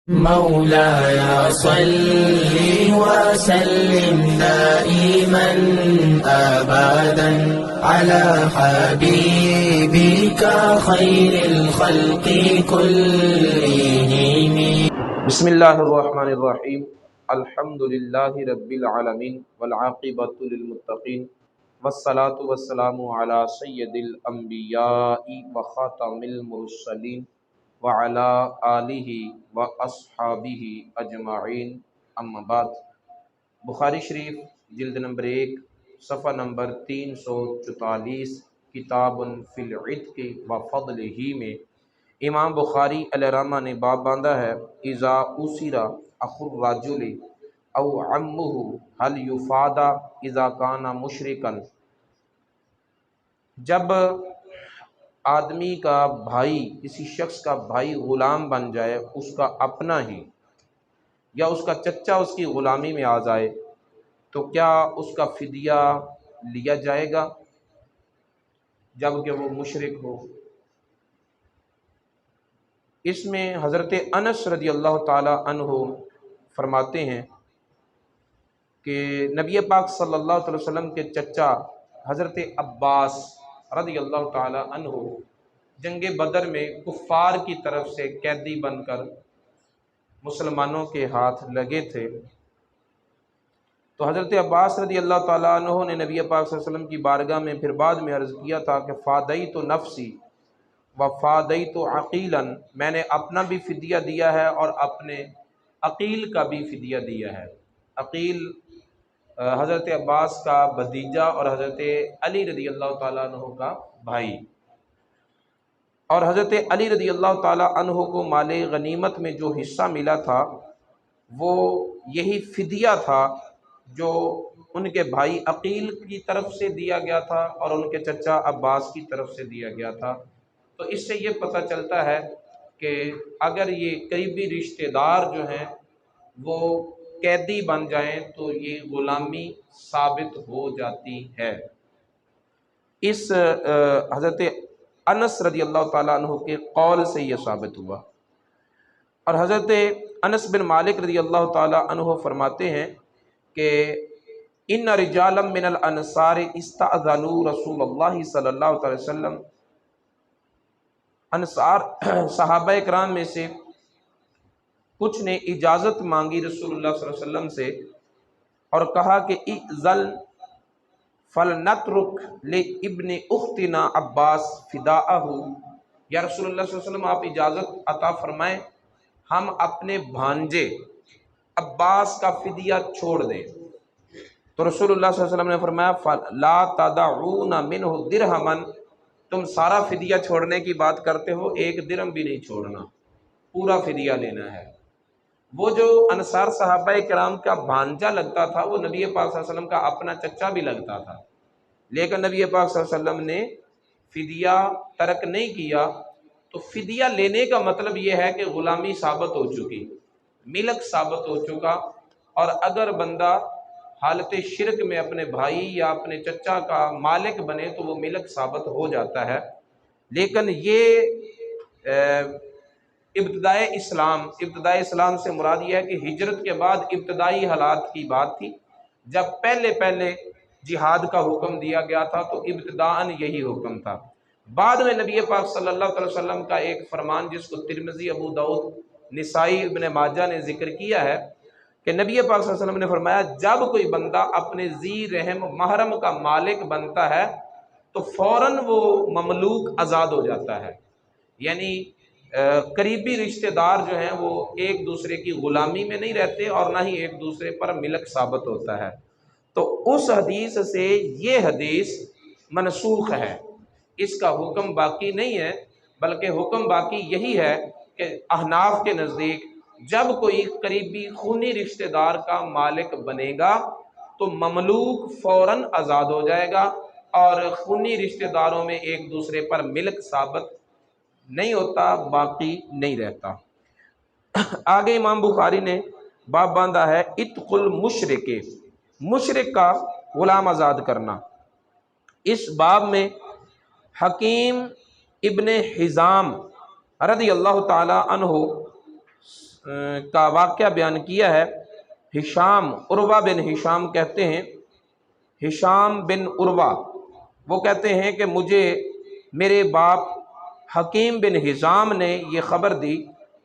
مولاي صل وسلم دائما أبدا على حبيبك خير الخلق كلهم. بسم اللہ الرحمن الرحیم الحمد للہ رب العالمین والعاقبۃ للمتقین والصلاة والسلام علی سید الانبیاء وخاتم المرسلین وعلی آلہ واصحابہ اجمعین، اما بعد۔ بخاری شریف جلد نمبر 1 صفحہ نمبر 344 کتاب فی العتق وفضلہ میں امام بخاری علیہ رحمہ نے باب باندھا ہے اذا اسر اخو الرجل او عمہ هل یفاد اذا کان مشرکا، جب آدمی کا بھائی، کسی شخص کا بھائی غلام بن جائے، اس کا اپنا ہی، یا اس کا چچا اس کی غلامی میں آ جائے، تو کیا اس کا فدیہ لیا جائے گا جب کہ وہ مشرک ہو؟ اس میں حضرت انس رضی اللہ تعالی عنہ فرماتے ہیں کہ نبی پاک صلی اللہ علیہ وسلم کے چچا حضرت عباس رضی اللہ تعالی عنہ جنگ بدر میں کفار کی طرف سے قیدی بن کر مسلمانوں کے ہاتھ لگے تھے، تو حضرت عباس رضی اللہ تعالی عنہ نے نبی پاک صلی اللہ علیہ وسلم کی بارگاہ میں پھر بعد میں عرض کیا تھا کہ فادیت نفسی وفادیت عقیلا، میں نے اپنا بھی فدیہ دیا ہے اور اپنے عقیل کا بھی فدیہ دیا ہے۔ عقیل حضرت عباس کا بھتیجا اور حضرت علی رضی اللہ تعالیٰ عنہ کا بھائی، اور حضرت علی رضی اللہ تعالیٰ عنہ کو مال غنیمت میں جو حصہ ملا تھا وہ یہی فدیہ تھا جو ان کے بھائی عقیل کی طرف سے دیا گیا تھا اور ان کے چچا عباس کی طرف سے دیا گیا تھا۔ تو اس سے یہ پتہ چلتا ہے کہ اگر یہ قریبی رشتہ دار جو ہیں وہ قیدی بن جائیں تو یہ غلامی ثابت ہو جاتی ہے۔ اس حضرت انس رضی اللہ تعالیٰ عنہ کے قول سے یہ ثابت ہوا، اور حضرت انس بن مالک رضی اللہ تعالیٰ عنہ فرماتے ہیں کہ ان رجالا من الانصار استاذنوا رسول اللہ صلی اللہ علیہ وسلم، انصار صحابہ کرام میں سے کچھ نے اجازت مانگی رسول اللہ صلی اللہ علیہ وسلم سے اور کہا کہ اذن فلنترک لابن اختنا عباس فداءہ، یا رسول اللہ صلی اللہ علیہ وسلم آپ اجازت عطا فرمائیں، ہم اپنے بھانجے عباس کا فدیہ چھوڑ دیں۔ تو رسول اللہ صلی اللہ علیہ وسلم نے فرمایا لا تدعون منہ درہما، تم سارا فدیہ چھوڑنے کی بات کرتے ہو، ایک درہم بھی نہیں چھوڑنا، پورا فدیہ لینا ہے۔ وہ جو انصار صحابہ کرام کا بھانجا لگتا تھا وہ نبی پاک صلی اللہ علیہ وسلم کا اپنا چچا بھی لگتا تھا، لیکن نبی پاک صلی اللہ علیہ وسلم نے فدیہ ترک نہیں کیا۔ تو فدیہ لینے کا مطلب یہ ہے کہ غلامی ثابت ہو چکی، ملک ثابت ہو چکا، اور اگر بندہ حالت شرک میں اپنے بھائی یا اپنے چچا کا مالک بنے تو وہ ملک ثابت ہو جاتا ہے۔ لیکن یہ ابتدائے اسلام سے مراد یہ ہے کہ ہجرت کے بعد ابتدائی حالات کی بات تھی، جب پہلے جہاد کا حکم دیا گیا تھا تو ابتداءً یہی حکم تھا۔ بعد میں نبی پاک صلی اللہ علیہ وسلم کا ایک فرمان جس کو ترمذی، ابو داؤد، نسائی، ابن ماجہ نے ذکر کیا ہے کہ نبی پاک صلی اللہ علیہ وسلم نے فرمایا جب کوئی بندہ اپنے ذی رحم محرم کا مالک بنتا ہے تو فوراً وہ مملوک آزاد ہو جاتا ہے، یعنی قریبی رشتہ دار جو ہیں وہ ایک دوسرے کی غلامی میں نہیں رہتے اور نہ ہی ایک دوسرے پر ملک ثابت ہوتا ہے۔ تو اس حدیث سے یہ حدیث منسوخ ہے، اس کا حکم باقی نہیں ہے، بلکہ حکم باقی یہی ہے کہ احناف کے نزدیک جب کوئی قریبی خونی رشتہ دار کا مالک بنے گا تو مملوک فوراً آزاد ہو جائے گا، اور خونی رشتہ داروں میں ایک دوسرے پر ملک ثابت نہیں ہوتا، باقی نہیں رہتا۔ آگے امام بخاری نے باب باندھا ہے اتق المشرک، مشرک کا غلام آزاد کرنا۔ اس باب میں حکیم ابن حزام رضی اللہ تعالی عنہ کا واقعہ بیان کیا ہے۔ ہشام، عروہ بن ہشام کہتے ہیں، ہشام بن عروہ وہ کہتے ہیں کہ مجھے میرے باپ حکیم بن ہزام نے یہ خبر دی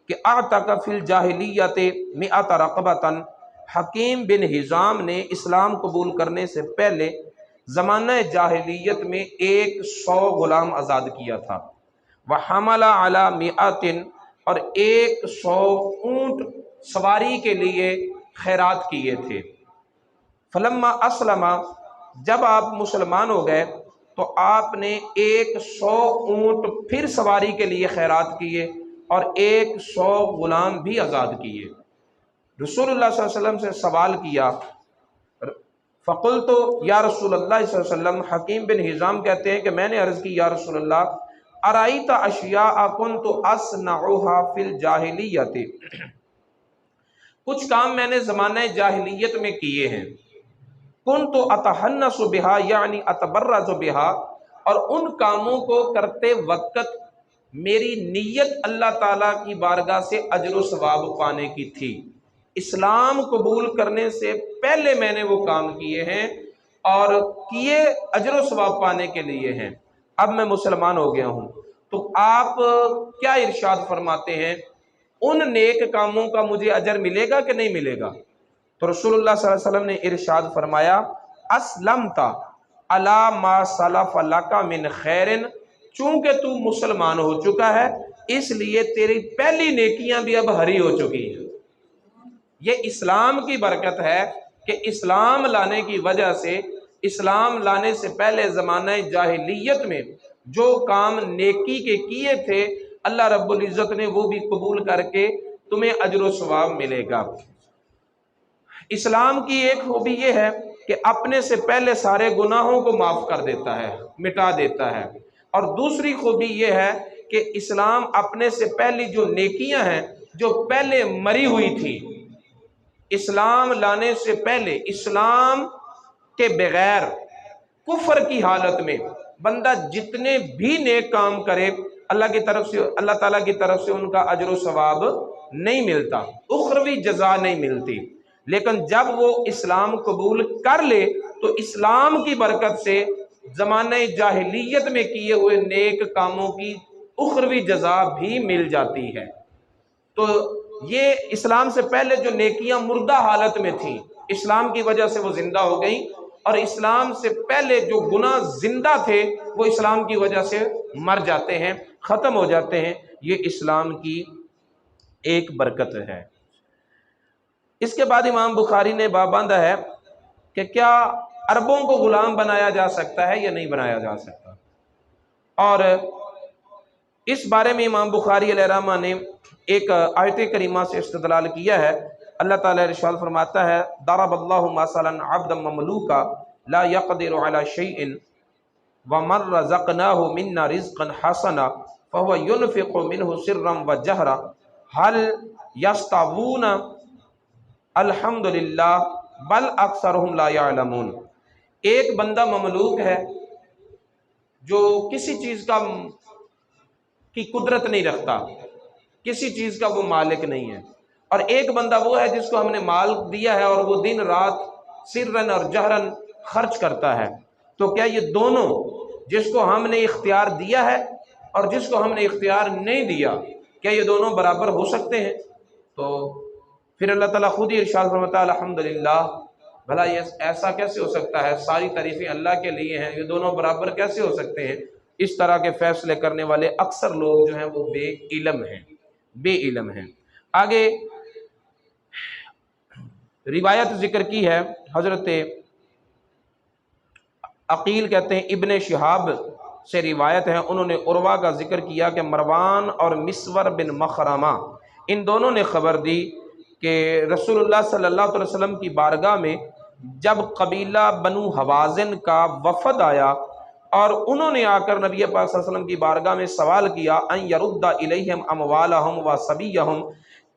کہ اعتق فی الجاہلیت مئۃ رقبۃ، حکیم بن ہزام نے اسلام قبول کرنے سے پہلے زمانہ جاہلیت میں 100 غلام آزاد کیا تھا، وحمل علی مئۃ، اور 100 اونٹ سواری کے لیے خیرات کیے تھے۔ فلما اسلم، جب آپ مسلمان ہو گئے تو آپ نے 100 اونٹ پھر سواری کے لیے خیرات کیے اور 100 غلام بھی آزاد کیے۔ رسول اللہ صلی اللہ علیہ وسلم سے سوال کیا، فقلت یا رسول اللہ صلی اللہ علیہ وسلم، حکیم بن ہزام کہتے ہیں کہ میں نے عرض کی یا رسول اللہ، ارائیت اشیاء کنت اصنعها فی الجاہلیت، کچھ کام میں نے زمانہ جاہلیت میں کیے ہیں، کنت اتحنس بہا یعنی اتبرز بہا، اور ان کاموں کو کرتے وقت میری نیت اللہ تعالیٰ کی بارگاہ سے اجر و ثواب پانے کی تھی۔ اسلام قبول کرنے سے پہلے میں نے وہ کام کیے ہیں اور کیے اجر و ثواب پانے کے لیے ہیں، اب میں مسلمان ہو گیا ہوں، تو آپ کیا ارشاد فرماتے ہیں، ان نیک کاموں کا مجھے اجر ملے گا کہ نہیں ملے گا؟ تو رسول اللہ صلی اللہ علیہ وسلم نے ارشاد فرمایا، اسلمت علی ما سلف لک من خیر، چونکہ تو مسلمان ہو چکا ہے اس لیے تیری پہلی نیکیاں بھی اب ہری ہو چکی ہیں۔ یہ اسلام کی برکت ہے کہ اسلام لانے کی وجہ سے، اسلام لانے سے پہلے زمانہ جاہلیت میں جو کام نیکی کے کیے تھے اللہ رب العزت نے وہ بھی قبول کر کے تمہیں اجر و ثواب ملے گا۔ اسلام کی ایک خوبی یہ ہے کہ اپنے سے پہلے سارے گناہوں کو معاف کر دیتا ہے، مٹا دیتا ہے، اور دوسری خوبی یہ ہے کہ اسلام اپنے سے پہلی جو نیکیاں ہیں جو پہلے مری ہوئی تھی، اسلام لانے سے پہلے، اسلام کے بغیر کفر کی حالت میں بندہ جتنے بھی نیک کام کرے اللہ کی طرف سے، اللہ تعالیٰ کی طرف سے ان کا اجر و ثواب نہیں ملتا، اخروی جزا نہیں ملتی، لیکن جب وہ اسلام قبول کر لے تو اسلام کی برکت سے زمانہ جاہلیت میں کیے ہوئے نیک کاموں کی اخروی جزا بھی مل جاتی ہے۔ تو یہ اسلام سے پہلے جو نیکیاں مردہ حالت میں تھیں اسلام کی وجہ سے وہ زندہ ہو گئیں، اور اسلام سے پہلے جو گناہ زندہ تھے وہ اسلام کی وجہ سے مر جاتے ہیں، ختم ہو جاتے ہیں۔ یہ اسلام کی ایک برکت ہے۔ اس کے بعد امام بخاری نے باب باندھا ہے کہ کیا عربوں کو غلام بنایا جا سکتا ہے یا نہیں بنایا جا سکتا، اور اس بارے میں امام بخاری علیہ الرحمہ نے ایک آیت کریمہ سے استدلال کیا ہے۔ اللہ تعالیٰ ارشاد فرماتا ہے، ضرب اللہ مثلا عبدا مملوکا لا يقدر على شيء ومن رزقناه منا رزقا حسنا فهو ينفق منه سرا وجهرا هل يستوون الحمدللہ بل اکثرهم لا يعلمون۔ ایک بندہ مملوک ہے جو کسی چیز کی قدرت نہیں رکھتا، کسی چیز کا وہ مالک نہیں ہے، اور ایک بندہ وہ ہے جس کو ہم نے مال دیا ہے اور وہ دن رات سرن اور جہرن خرچ کرتا ہے، تو کیا یہ دونوں، جس کو ہم نے اختیار دیا ہے اور جس کو ہم نے اختیار نہیں دیا، کیا یہ دونوں برابر ہو سکتے ہیں؟ تو پھر اللہ تعالیٰ خود ہی ارشاد فرماتا ہے، الحمدللہ، بھلا یہ ایسا کیسے ہو سکتا ہے، ساری تعریفیں اللہ کے لیے ہیں، یہ دونوں برابر کیسے ہو سکتے ہیں؟ اس طرح کے فیصلے کرنے والے اکثر لوگ جو ہیں وہ بے علم ہیں، بے علم ہیں۔ آگے روایت ذکر کی ہے، حضرت عقیل کہتے ہیں ابن شہاب سے روایت ہے، انہوں نے عروہ کا ذکر کیا کہ مروان اور مسور بن مخرمہ ان دونوں نے خبر دی کہ رسول اللہ صلی اللہ علیہ وسلم کی بارگاہ میں جب قبیلہ بنو حوازن کا وفد آیا اور انہوں نے آ کر نبی پاک صلی اللہ علیہ وسلم کی بارگاہ میں سوال کیا، ان یرد الیہم اموالہم و صبیہم،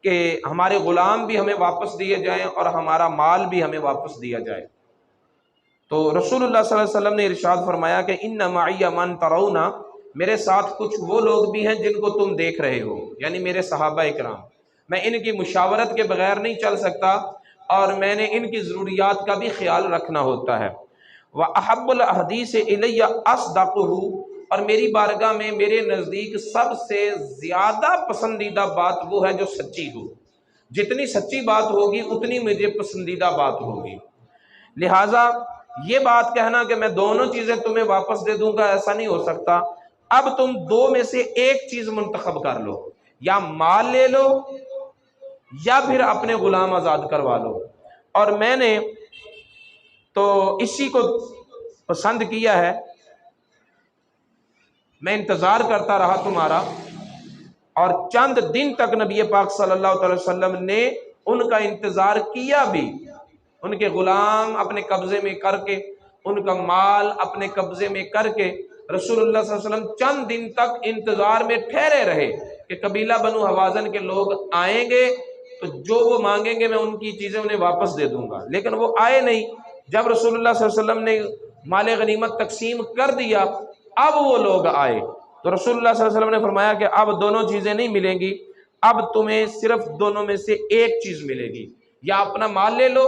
کہ ہمارے غلام بھی ہمیں واپس دیے جائیں اور ہمارا مال بھی ہمیں واپس دیا جائے، تو رسول اللہ صلی اللہ علیہ وسلم نے ارشاد فرمایا کہ ان معی من ترون، میرے ساتھ کچھ وہ لوگ بھی ہیں جن کو تم دیکھ رہے ہو، یعنی میرے صحابہ اکرام، میں ان کی مشاورت کے بغیر نہیں چل سکتا، اور میں نے ان کی ضروریات کا بھی خیال رکھنا ہوتا ہے۔ وَأَحَبُّ الْأَحَادِيثِ إِلَيَّ أَصْدَقُهُ، اور میری بارگاہ میں میرے نزدیک سب سے زیادہ پسندیدہ بات وہ ہے جو سچی ہو۔ جتنی سچی بات ہوگی اتنی مجھے پسندیدہ بات ہوگی۔ لہٰذا یہ بات کہنا کہ میں دونوں چیزیں تمہیں واپس دے دوں گا، ایسا نہیں ہو سکتا۔ اب تم دو میں سے ایک چیز منتخب کر لو، یا مال لے لو یا پھر اپنے غلام آزاد کروا لو۔ اور میں نے تو اسی کو پسند کیا ہے، میں انتظار کرتا رہا تمہارا، اور چند دن تک نبی پاک صلی اللہ علیہ وسلم نے ان کا انتظار کیا بھی، ان کے غلام اپنے قبضے میں کر کے، ان کا مال اپنے قبضے میں کر کے رسول اللہ صلی اللہ علیہ وسلم چند دن تک انتظار میں ٹھہرے رہے کہ قبیلہ بنو حوازن کے لوگ آئیں گے تو جو وہ مانگیں گے میں ان کی چیزیں انہیں واپس دے دوں گا، لیکن وہ آئے نہیں۔ جب رسول اللہ صلی اللہ علیہ وسلم نے مال غنیمت تقسیم کر دیا، اب وہ لوگ آئے تو رسول اللہ صلی اللہ علیہ وسلم نے فرمایا کہ اب دونوں چیزیں نہیں ملیں گی، اب تمہیں صرف دونوں میں سے ایک چیز ملے گی، یا اپنا مال لے لو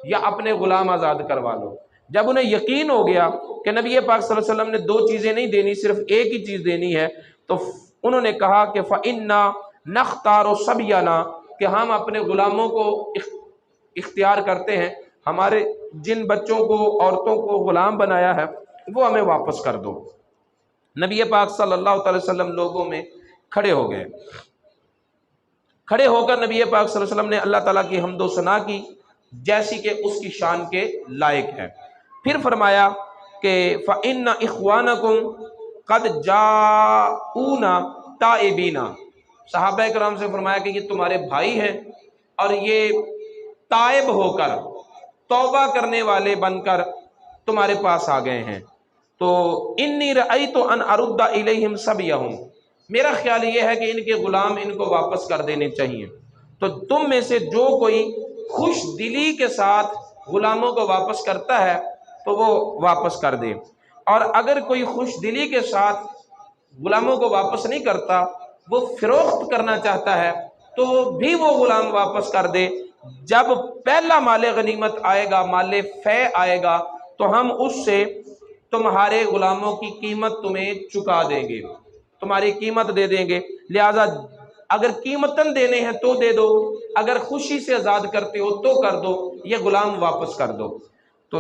یا اپنے غلام آزاد کروا لو۔ جب انہیں یقین ہو گیا کہ نبی پاک صلی اللہ علیہ وسلم نے دو چیزیں نہیں دینی، صرف ایک ہی چیز دینی ہے، تو انہوں نے کہا کہ فَإِنَّا نَخْتَارُ صَبْيَنَا، کہ ہم اپنے غلاموں کو اختیار کرتے ہیں، ہمارے جن بچوں کو عورتوں کو غلام بنایا ہے وہ ہمیں واپس کر دو۔ نبی پاک صلی اللہ علیہ وسلم لوگوں میں کھڑے ہو گئے، کھڑے ہو کر نبی پاک صلی اللہ علیہ وسلم نے اللہ تعالیٰ کی حمد و ثنا کی جیسی کہ اس کی شان کے لائق ہے۔ پھر فرمایا کہ فَإِنَّ إِخْوَانَكُمْ قَدْ جَاءُونَا تَائِبِينَ، صحابہ کرام سے فرمایا کہ یہ تمہارے بھائی ہیں اور یہ تائب ہو کر، توبہ کرنے والے بن کر تمہارے پاس آ گئے ہیں۔ تو انی رأیت ان ارد الیہم صبیہم، میرا خیال یہ ہے کہ ان کے غلام ان کو واپس کر دینے چاہیے۔ تو تم میں سے جو کوئی خوش دلی کے ساتھ غلاموں کو واپس کرتا ہے تو وہ واپس کر دے، اور اگر کوئی خوش دلی کے ساتھ غلاموں کو واپس نہیں کرتا، وہ فروخت کرنا چاہتا ہے تو بھی وہ غلام واپس کر دے۔ جب پہلا مال غنیمت آئے گا، مال فے آئے گا، تو ہم اس سے تمہارے غلاموں کی قیمت تمہیں چکا دیں گے، تمہاری قیمت دے دیں گے۔ لہذا اگر قیمتاً دینے ہیں تو دے دو، اگر خوشی سے آزاد کرتے ہو تو کر دو، یہ غلام واپس کر دو۔ تو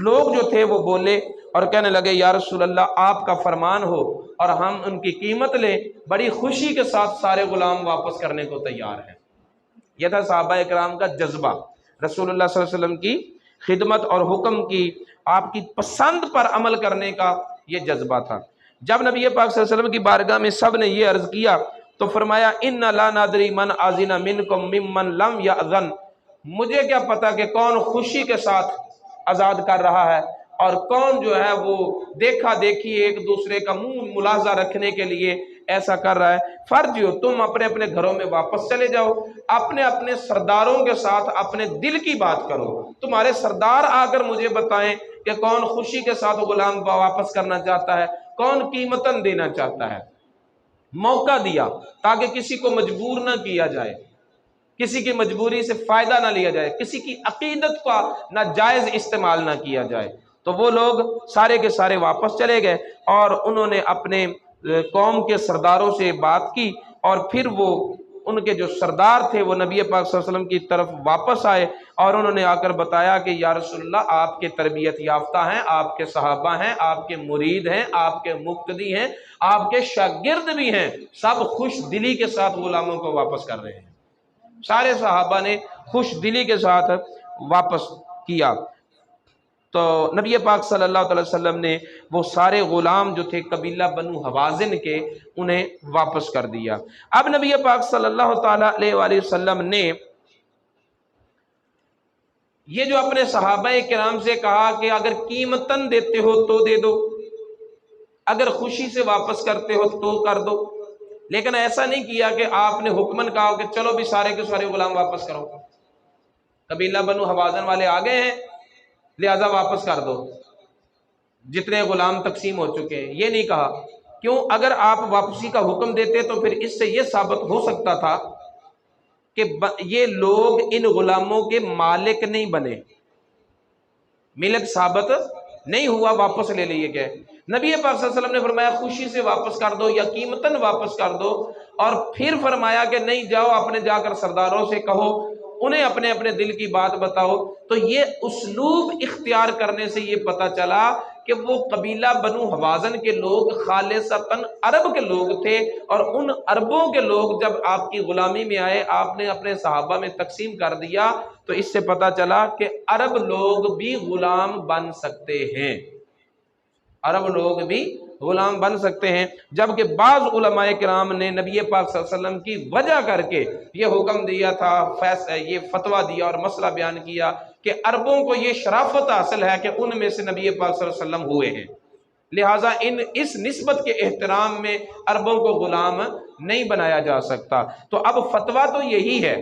لوگ جو تھے وہ بولے اور کہنے لگے یا رسول اللہ آپ کا فرمان ہو اور ہم ان کی قیمت لیں، بڑی خوشی کے ساتھ سارے غلام واپس کرنے کو تیار ہیں۔ یہ تھا صحابہ کرام کا جذبہ، رسول اللہ صلی اللہ علیہ وسلم کی خدمت اور حکم کی، آپ کی پسند پر عمل کرنے کا یہ جذبہ تھا۔ جب نبی پاک صلی اللہ علیہ وسلم کی بارگاہ میں سب نے یہ عرض کیا تو فرمایا ان لا ندری من اذن منکم ممن لم یاذن، مجھے کیا پتا کہ کون خوشی کے ساتھ آزاد کر رہا ہے اور کون جو ہے وہ دیکھا دیکھی ایک دوسرے کا منہ ملاحظہ رکھنے کے لیے ایسا کر رہا ہے۔ فرجیو، تم اپنے اپنے گھروں میں واپس چلے جاؤ، اپنے اپنے سرداروں کے ساتھ اپنے دل کی بات کرو، تمہارے سردار آ کر مجھے بتائیں کہ کون خوشی کے ساتھ غلام کو واپس کرنا چاہتا ہے، کون قیمتاً دینا چاہتا ہے۔ موقع دیا تاکہ کسی کو مجبور نہ کیا جائے، کسی کی مجبوری سے فائدہ نہ لیا جائے، کسی کی عقیدت کا ناجائز استعمال نہ کیا جائے۔ تو وہ لوگ سارے کے سارے واپس چلے گئے اور انہوں نے اپنے قوم کے سرداروں سے بات کی، اور پھر وہ ان کے جو سردار تھے وہ نبی پاک صلی اللہ علیہ وسلم کی طرف واپس آئے اور انہوں نے آ کر بتایا کہ یا رسول اللہ آپ کے تربیت یافتہ ہیں، آپ کے صحابہ ہیں، آپ کے مرید ہیں، آپ کے مقتدی ہیں، آپ کے شاگرد بھی ہیں، سب خوش دلی کے ساتھ غلاموں کو واپس کر رہے ہیں۔ سارے صحابہ نے خوش دلی کے ساتھ واپس کیا۔ تو نبی پاک صلی اللہ علیہ وسلم نے وہ سارے غلام جو تھے قبیلہ بنو حوازن کے انہیں واپس کر دیا۔ اب نبی پاک صلی اللہ تعالیٰ علیہ وآلہ وسلم نے یہ جو اپنے صحابہ کرام سے کہا کہ اگر قیمتاً دیتے ہو تو دے دو، اگر خوشی سے واپس کرتے ہو تو کر دو، لیکن ایسا نہیں کیا کہ آپ نے حکمن کہا کہ چلو بھی سارے کے سارے غلام واپس کرو، قبیلہ بنو حوازن والے آ گئے ہیں لہذا واپس کر دو، جتنے غلام تقسیم ہو چکے ہیں، یہ نہیں کہا۔ کیوں؟ اگر آپ واپسی کا حکم دیتے تو پھر اس سے یہ ثابت ہو سکتا تھا کہ یہ لوگ ان غلاموں کے مالک نہیں بنے، ملک ثابت نہیں ہوا، واپس لے لیے گئے۔ نبی پاک صلی اللہ علیہ وسلم نے فرمایا خوشی سے واپس کر دو یا قیمتاً واپس کر دو، اور پھر فرمایا کہ نہیں، جاؤ اپنے جا کر سرداروں سے کہو، انہیں اپنے اپنے دل کی بات بتاؤ۔ تو یہ اسلوب اختیار کرنے سے یہ پتہ چلا کہ وہ قبیلہ بنو حوازن کے لوگ خالصتاً عرب کے لوگ تھے، اور ان عربوں کے لوگ جب آپ کی غلامی میں آئے، آپ نے اپنے صحابہ میں تقسیم کر دیا، تو اس سے پتہ چلا کہ عرب لوگ بھی غلام بن سکتے ہیں، عرب لوگ بھی غلام بن سکتے ہیں۔ جبکہ بعض علماء کرام نے نبی پاک صلی اللہ علیہ وسلم کی وجہ کر کے یہ حکم دیا تھا، یہ فتویٰ دیا اور مسئلہ بیان کیا کہ عربوں کو یہ شرافت حاصل ہے کہ ان میں سے نبی پاک صلی اللہ علیہ وسلم ہوئے ہیں، لہٰذا اس نسبت کے احترام میں عربوں کو غلام نہیں بنایا جا سکتا۔ تو اب فتویٰ تو یہی ہے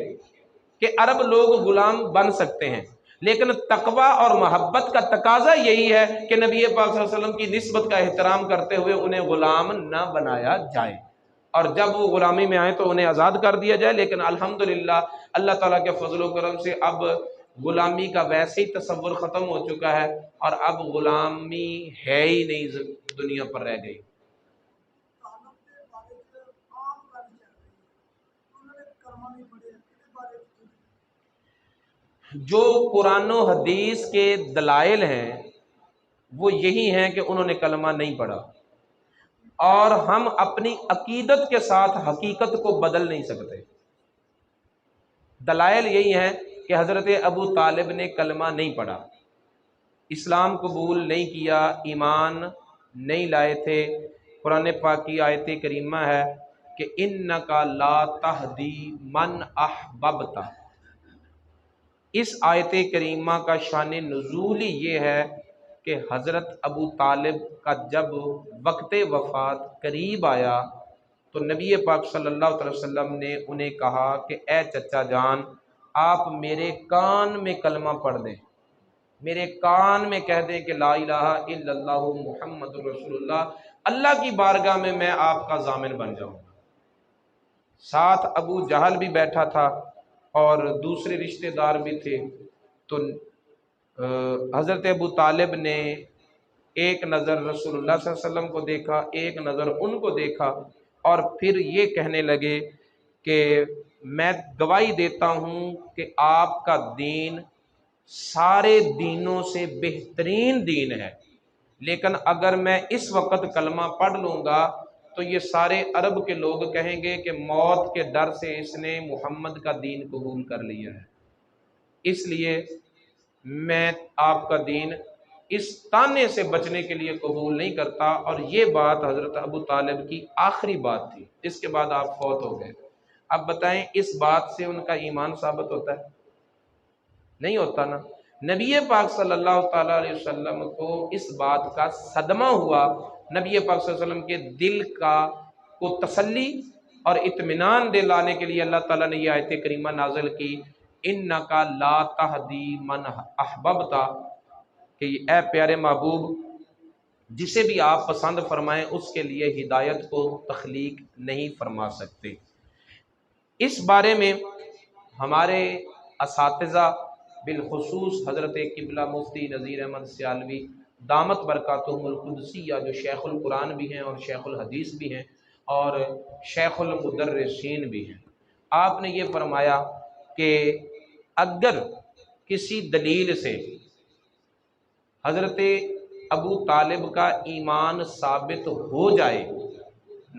کہ عرب لوگ غلام بن سکتے ہیں، لیکن تقویٰ اور محبت کا تقاضا یہی ہے کہ نبی پاک صلی اللہ علیہ وسلم کی نسبت کا احترام کرتے ہوئے انہیں غلام نہ بنایا جائے، اور جب وہ غلامی میں آئیں تو انہیں آزاد کر دیا جائے۔ لیکن الحمدللہ اللہ تعالیٰ کے فضل و کرم سے اب غلامی کا ویسے ہی تصور ختم ہو چکا ہے، اور اب غلامی ہے ہی نہیں، دنیا پر رہ گئی۔ جو قرآن و حدیث کے دلائل ہیں وہ یہی ہیں کہ انہوں نے کلمہ نہیں پڑھا، اور ہم اپنی عقیدت کے ساتھ حقیقت کو بدل نہیں سکتے۔ دلائل یہی ہیں کہ حضرت ابو طالب نے کلمہ نہیں پڑھا، اسلام قبول نہیں کیا، ایمان نہیں لائے تھے۔ قرآن پاک کی آیت کریمہ ہے کہ اِنَّکَ لَا تَہْدِی مَنْ أَحْبَبْتَ۔ اس آیت کریمہ کا شان نزول ہی یہ ہے کہ حضرت ابو طالب کا جب وقت وفات قریب آیا تو نبی پاک صلی اللہ علیہ وسلم نے انہیں کہا کہ اے چچا جان، آپ میرے کان میں کلمہ پڑھ دیں، میرے کان میں کہہ دیں کہ لا الہ الا اللہ محمد رسول اللہ، اللہ کی بارگاہ میں میں آپ کا ضامن بن جاؤں گا۔ ساتھ ابو جہل بھی بیٹھا تھا اور دوسرے رشتہ دار بھی تھے، تو حضرت ابو طالب نے ایک نظر رسول اللہ صلی اللہ علیہ وسلم کو دیکھا، ایک نظر ان کو دیکھا، اور پھر یہ کہنے لگے کہ میں گواہی دیتا ہوں کہ آپ کا دین سارے دینوں سے بہترین دین ہے، لیکن اگر میں اس وقت کلمہ پڑھ لوں گا تو یہ سارے عرب کے لوگ کہیں گے کہ موت کے ڈر سے اس نے محمد کا دین قبول کر لیا ہے، اس لیے میں آپ کا دین اس تانے سے بچنے کے لیے قبول نہیں کرتا۔ اور یہ بات حضرت ابو طالب کی آخری بات تھی، اس کے بعد آپ فوت ہو گئے۔ اب بتائیں اس بات سے ان کا ایمان ثابت ہوتا ہے؟ نہیں ہوتا نا۔ نبی پاک صلی اللہ تعالیٰ علیہ وسلم کو اس بات کا صدمہ ہوا، نبی پاک صلی اللہ علیہ وسلم کے دل کو تسلی اور اطمینان دلانے کے لیے اللہ تعالیٰ نے یہ آیت کریمہ نازل کی، اِنَّکَ لَا تَہْدِی مَنْ أَحْبَبْتَ، کہ اے پیارے محبوب، جسے بھی آپ پسند فرمائیں اس کے لیے ہدایت کو تخلیق نہیں فرما سکتے۔ اس بارے میں ہمارے اساتذہ بالخصوص حضرت قبلہ مفتی نذیر احمد سیالوی دامت برکاتہم القدسیہ، جو شیخ القرآن بھی ہیں اور شیخ الحدیث بھی ہیں اور شیخ المدرسین بھی ہیں، آپ نے یہ فرمایا کہ اگر کسی دلیل سے حضرت ابو طالب کا ایمان ثابت ہو جائے،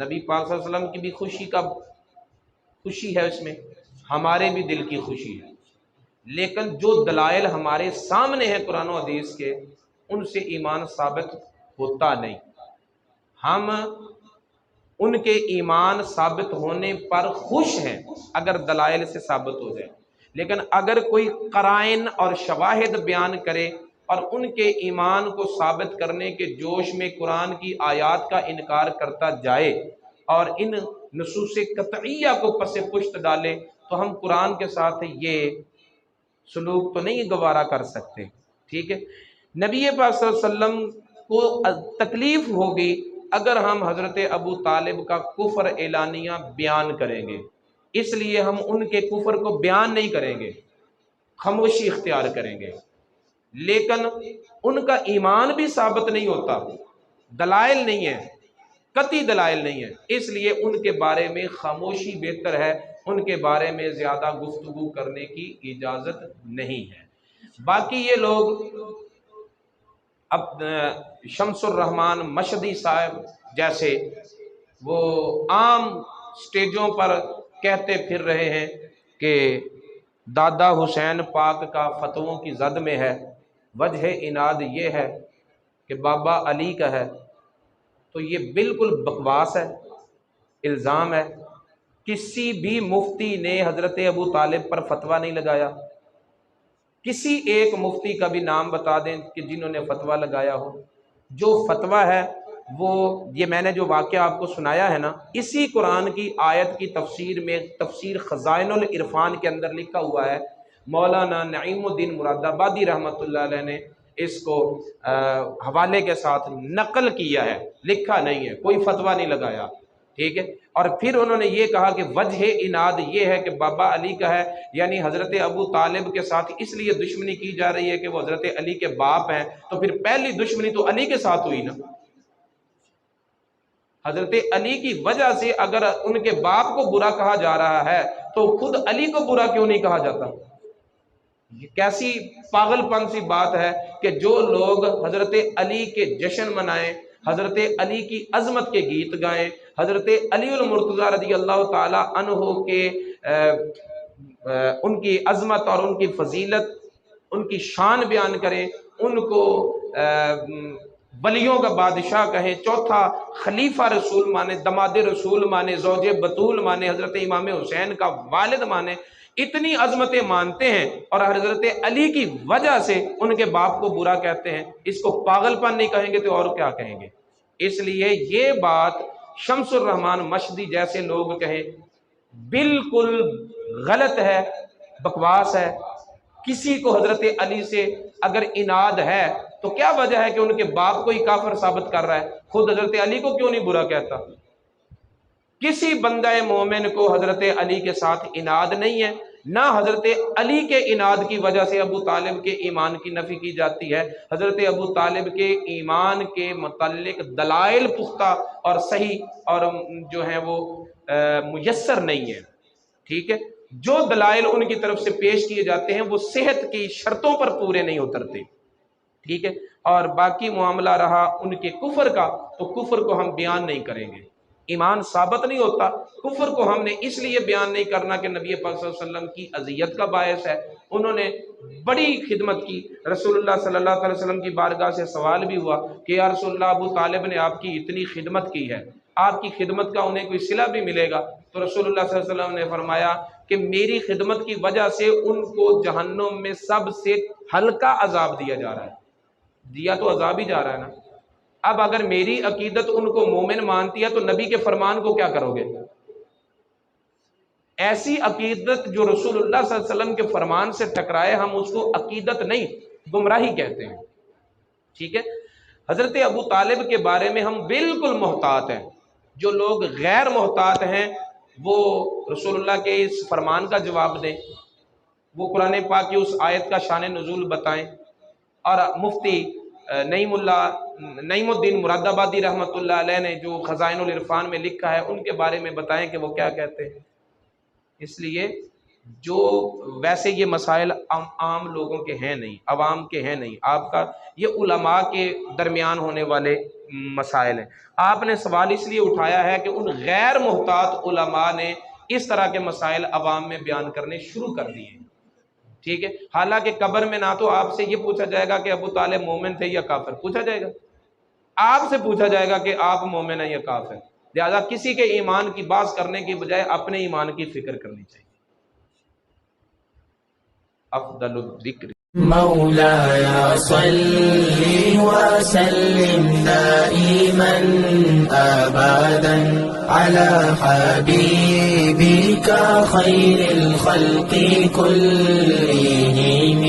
نبی پاک صلی اللہ علیہ وسلم کی بھی خوشی ہے اس میں، ہمارے بھی دل کی خوشی ہے، لیکن جو دلائل ہمارے سامنے ہیں قرآن و حدیث کے، ان سے ایمان ثابت ہوتا نہیں۔ ہم ان کے ایمان ثابت ہونے پر خوش ہیں اگر دلائل سے ثابت ہو جائے، لیکن اگر کوئی قرائن اور شواہد بیان کرے اور ان کے ایمان کو ثابت کرنے کے جوش میں قرآن کی آیات کا انکار کرتا جائے اور ان نصوص قطعیہ کو پس پشت ڈالے، تو ہم قرآن کے ساتھ یہ سلوک تو نہیں گوارا کر سکتے۔ ٹھیک ہے، نبی پاک صلی اللہ علیہ وسلم کو تکلیف ہوگی اگر ہم حضرت ابو طالب کا کفر اعلانیہ بیان کریں گے، اس لیے ہم ان کے کفر کو بیان نہیں کریں گے، خاموشی اختیار کریں گے، لیکن ان کا ایمان بھی ثابت نہیں ہوتا، دلائل نہیں ہے، قطعی دلائل نہیں ہے، اس لیے ان کے بارے میں خاموشی بہتر ہے، ان کے بارے میں زیادہ گفتگو کرنے کی اجازت نہیں ہے۔ باقی یہ لوگ اب شمس الرحمان مشہدی صاحب جیسے وہ عام سٹیجوں پر کہتے پھر رہے ہیں کہ دادا حسین پاک کا فتووں کی زد میں ہے، وجہ اناد یہ ہے کہ بابا علی کا ہے، تو یہ بالکل بکواس ہے، الزام ہے۔ کسی بھی مفتی نے حضرت ابو طالب پر فتویٰ نہیں لگایا، کسی ایک مفتی کا بھی نام بتا دیں کہ جنہوں نے فتویٰ لگایا ہو۔ جو فتویٰ ہے وہ یہ میں نے جو واقعہ آپ کو سنایا ہے نا، اسی قرآن کی آیت کی تفسیر میں تفسیر خزائن العرفان کے اندر لکھا ہوا ہے، مولانا نعیم الدین مراد آبادی رحمۃ اللہ علیہ نے اس کو حوالے کے ساتھ نقل کیا ہے، لکھا نہیں ہے، کوئی فتویٰ نہیں لگایا، ٹھیک ہے۔ اور پھر انہوں نے یہ کہا کہ وجہ اناد یہ ہے کہ بابا علی کا ہے، یعنی حضرت ابو طالب کے ساتھ اس لیے دشمنی کی جا رہی ہے کہ وہ حضرت علی کے باپ ہیں، تو پھر پہلی دشمنی تو علی کے ساتھ ہوئی نا۔ حضرت علی کی وجہ سے اگر ان کے باپ کو برا کہا جا رہا ہے تو خود علی کو برا کیوں نہیں کہا جاتا؟ یہ کیسی پاگل پن سی بات ہے کہ جو لوگ حضرت علی کے جشن منائیں، حضرت علی کی عظمت کے گیت گائیں، حضرت علی المرتضیٰ رضی اللہ تعالی عنہ کے ان کی عظمت اور ان کی فضیلت، ان کی شان بیان کریں، ان کو ولیوں کا بادشاہ کہیں، چوتھا خلیفہ رسول مانے، دماد رسول مانے، زوج بطول مانے، حضرت امام حسین کا والد مانے، اتنی عظمتیں مانتے ہیں اور حضرت علی کی وجہ سے ان کے باپ کو برا کہتے ہیں، اس کو پاگل پن نہیں کہیں گے تو اور کیا کہیں گے؟ اس لیے یہ بات شمس الرحمان مشہدی جیسے لوگ کہیں بالکل غلط ہے، بکواس ہے۔ کسی کو حضرت علی سے اگر اناد ہے تو کیا وجہ ہے کہ ان کے باپ کو ہی کافر ثابت کر رہا ہے، خود حضرت علی کو کیوں نہیں برا کہتا؟ کسی بندہ مومن کو حضرت علی کے ساتھ اناد نہیں ہے، نہ حضرت علی کے اناد کی وجہ سے ابو طالب کے ایمان کی نفی کی جاتی ہے۔ حضرت ابو طالب کے ایمان کے متعلق دلائل پختہ اور صحیح اور جو ہیں وہ میسر نہیں ہے، ٹھیک ہے۔ جو دلائل ان کی طرف سے پیش کیے جاتے ہیں وہ صحت کی شرطوں پر پورے نہیں اترتے، ٹھیک ہے۔ اور باقی معاملہ رہا ان کے کفر کا، تو کفر کو ہم بیان نہیں کریں گے، ایمان ثابت نہیں ہوتا۔ کفر کو ہم نے اس لیے بیان نہیں کرنا کہ نبی پاک صلی اللہ علیہ وسلم کی اذیت کا باعث ہے، انہوں نے بڑی خدمت کی۔ رسول اللہ صلی اللہ علیہ وسلم کی بارگاہ سے سوال بھی ہوا کہ یا رسول اللہ، ابو طالب نے آپ کی اتنی خدمت کی ہے، آپ کی خدمت کا انہیں کوئی صلہ بھی ملے گا؟ تو رسول اللہ صلی اللہ علیہ وسلم نے فرمایا کہ میری خدمت کی وجہ سے ان کو جہنم میں سب سے ہلکا عذاب دیا جا رہا ہے، دیا تو عذاب ہی جا رہا ہے نا۔ اب اگر میری عقیدت ان کو مومن مانتی ہے تو نبی کے فرمان کو کیا کرو گے؟ ایسی عقیدت جو رسول اللہ صلی اللہ علیہ وسلم کے فرمان سے ٹکرائے، ہم اس کو عقیدت نہیں گمراہی کہتے ہیں، ٹھیک ہے۔ حضرت ابو طالب کے بارے میں ہم بالکل محتاط ہیں۔ جو لوگ غیر محتاط ہیں وہ رسول اللہ کے اس فرمان کا جواب دیں، وہ قرآن پاک کی اس آیت کا شان نزول بتائیں، اور مفتی نعیم الدین مراد آبادی رحمۃ اللہ علیہ نے جو خزائن العرفان میں لکھا ہے ان کے بارے میں بتائیں کہ وہ کیا کہتے ہیں۔ اس لیے جو ویسے یہ مسائل عام لوگوں کے ہیں نہیں، عوام کے ہیں نہیں، آپ کا یہ علماء کے درمیان ہونے والے مسائل ہیں۔ آپ نے سوال اس لیے اٹھایا ہے کہ ان غیر محتاط علماء نے اس طرح کے مسائل عوام میں بیان کرنے شروع کر دیے، ٹھیک ہے۔ حالانکہ قبر میں نہ تو آپ سے یہ پوچھا جائے گا کہ ابو طالب مومن تھے یا کافر، پوچھا جائے گا، آپ سے پوچھا جائے گا کہ آپ مومن ہیں یا کافر۔ لہذا کسی کے ایمان کی بات کرنے کی بجائے اپنے ایمان کی فکر کرنی چاہیے۔ افضل الذکر مولاي صل وسلم دائما أبدا على حبيبك خير الخلق كلهم